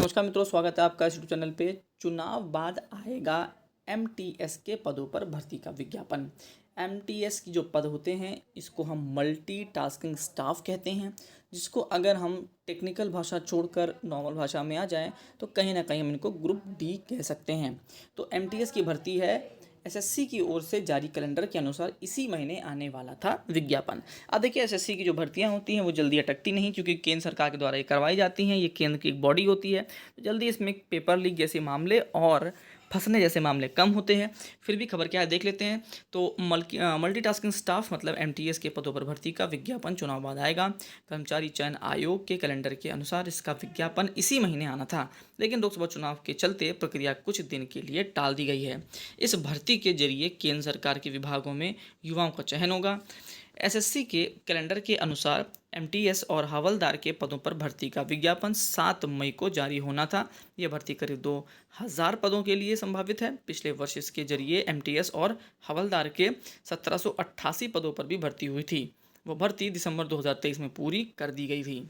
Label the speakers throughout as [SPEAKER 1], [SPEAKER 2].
[SPEAKER 1] नमस्कार मित्रों, स्वागत है आपका इस यूट्यूब चैनल पे। चुनाव बाद आएगा एमटीएस के पदों पर भर्ती का विज्ञापन। एमटीएस की जो पद होते हैं इसको हम मल्टीटास्किंग स्टाफ कहते हैं, जिसको अगर हम टेक्निकल भाषा छोड़कर नॉर्मल भाषा में आ जाएं तो कहीं ना कहीं हम इनको ग्रुप डी कह सकते हैं। तो एमटीएस की भर्ती है एसएससी की ओर से जारी कैलेंडर के अनुसार इसी महीने आने वाला था विज्ञापन। अब देखिए, एसएससी की जो भर्तियां होती हैं वो जल्दी अटकती नहीं, क्योंकि केंद्र सरकार के द्वारा ये करवाई जाती हैं। ये केंद्र की एक बॉडी होती है, तो जल्दी इसमें पेपर लीक जैसे मामले और फंसने जैसे मामले कम होते हैं। फिर भी खबर क्या है देख लेते हैं। तो मल्टीटास्किंग स्टाफ मतलब एमटीएस के पदों पर भर्ती का विज्ञापन चुनाव बाद आएगा। कर्मचारी चयन आयोग के कैलेंडर के अनुसार इसका विज्ञापन इसी महीने आना था, लेकिन लोकसभा चुनाव के चलते प्रक्रिया कुछ दिन के लिए टाल दी गई है। इस भर्ती के जरिए केंद्र सरकार के विभागों में युवाओं का चयन होगा। एसएससी के कैलेंडर के अनुसार एमटीएस और हवलदार के पदों पर भर्ती का विज्ञापन 7 मई को जारी होना था। यह भर्ती करीब 2000 पदों के लिए संभावित है। पिछले वर्ष इसके जरिए एमटीएस और हवलदार के 1788 पदों पर भी भर्ती हुई थी। वो भर्ती दिसंबर 2023 में पूरी कर दी गई थी।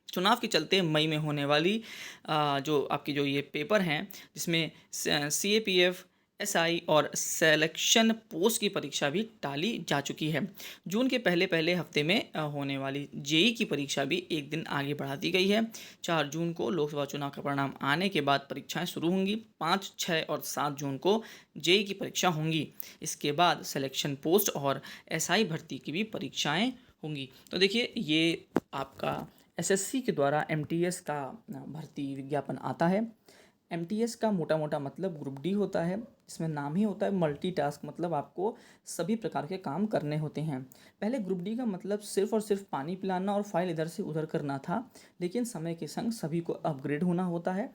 [SPEAKER 1] चुनाव के चलते मई में होने वाली जो आपकी जो ये पेपर हैं, जिसमें सीएपीएफ, एसआई और सिलेक्शन पोस्ट की परीक्षा भी टाली जा चुकी है। जून के पहले हफ्ते में होने वाली जेई की परीक्षा भी एक दिन आगे बढ़ा दी गई है। 4 जून को लोकसभा चुनाव का परिणाम आने के बाद परीक्षाएं शुरू होंगी। 5, 6 और 7 जून को जेई की परीक्षा होंगी। इसके बाद सिलेक्शन पोस्ट और एसआई भर्ती की भी परीक्षाएं होंगी। तो देखिए, ये आपका एसएससी के द्वारा एमटीएस का भर्ती विज्ञापन आता है। एमटीएस का मोटा मोटा मतलब ग्रुप डी होता है। इसमें नाम ही होता है मल्टीटास्क, मतलब आपको सभी प्रकार के काम करने होते हैं। पहले ग्रुप डी का मतलब सिर्फ और सिर्फ पानी पिलाना और फाइल इधर से उधर करना था, लेकिन समय के संग सभी को अपग्रेड होना होता है।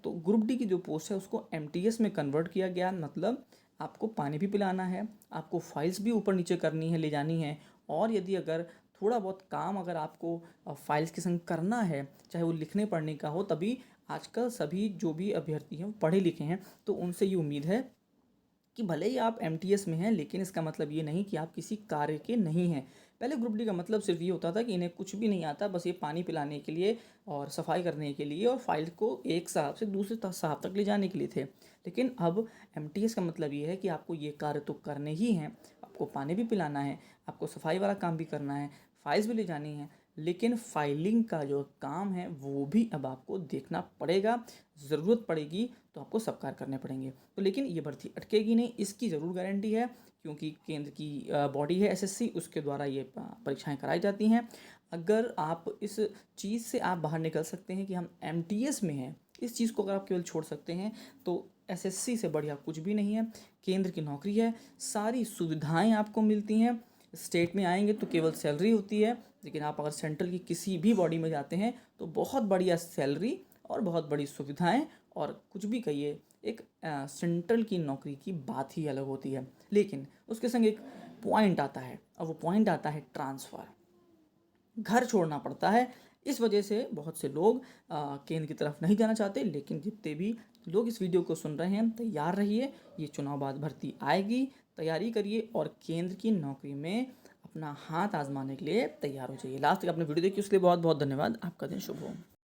[SPEAKER 1] तो ग्रुप डी की जो पोस्ट है उसको एमटीएस में कन्वर्ट किया गया, मतलब आपको पानी भी पिलाना है, आपको फाइल्स भी ऊपर नीचे करनी है, ले जानी है, और यदि अगर थोड़ा बहुत काम अगर आपको फाइल्स के संग करना है, चाहे वो लिखने पढ़ने का हो, तभी आजकल सभी जो भी अभ्यर्थी हैं पढ़े लिखे हैं, तो उनसे ये उम्मीद है कि भले ही आप एमटीएस में हैं, लेकिन इसका मतलब ये नहीं कि आप किसी कार्य के नहीं हैं। पहले ग्रुप डी का मतलब सिर्फ ये होता था कि इन्हें कुछ भी नहीं आता, बस ये पानी पिलाने के लिए और सफाई करने के लिए और फाइल को एक साहब से दूसरे साहब तक ले जाने के लिए थे। लेकिन अब एमटीएस का मतलब ये है कि आपको ये कार्य तो करने ही हैं। आपको पानी भी पिलाना है, आपको सफाई वाला काम भी करना है, फाइल्स भी ले जानी है, लेकिन फाइलिंग का जो काम है वो भी अब आपको देखना पड़ेगा। ज़रूरत पड़ेगी तो आपको सब कार्य करने पड़ेंगे। तो लेकिन ये भर्ती अटकेगी नहीं, इसकी ज़रूर गारंटी है, क्योंकि केंद्र की बॉडी है एसएससी, उसके द्वारा ये परीक्षाएं कराई जाती हैं। अगर आप इस चीज़ से आप बाहर निकल सकते हैं कि हम एमटीएस में हैं, इस चीज़ को अगर आप केवल छोड़ सकते हैं, तो एसएससी से बढ़िया कुछ भी नहीं है। केंद्र की नौकरी है, सारी सुविधाएं आपको मिलती हैं। स्टेट में आएंगे तो केवल सैलरी होती है, लेकिन आप अगर सेंट्रल की किसी भी बॉडी में जाते हैं तो बहुत बढ़िया सैलरी और बहुत बड़ी सुविधाएं, और कुछ भी कहिए, एक सेंट्रल की नौकरी की बात ही अलग होती है। लेकिन उसके संग एक पॉइंट आता है, और वो पॉइंट आता है ट्रांसफ़र। घर छोड़ना पड़ता है। इस वजह से बहुत से लोग केंद्र की तरफ नहीं जाना चाहते। लेकिन जितने भी लोग इस वीडियो को सुन रहे हैं, तैयार रहिए, ये चुनाव बाद भर्ती आएगी, तैयारी करिए और केंद्र की नौकरी में अपना हाथ आजमाने के लिए तैयार हो जाइए। लास्ट तक आपने वीडियो देखी, उसके लिए बहुत बहुत धन्यवाद। आपका दिन शुभ हो।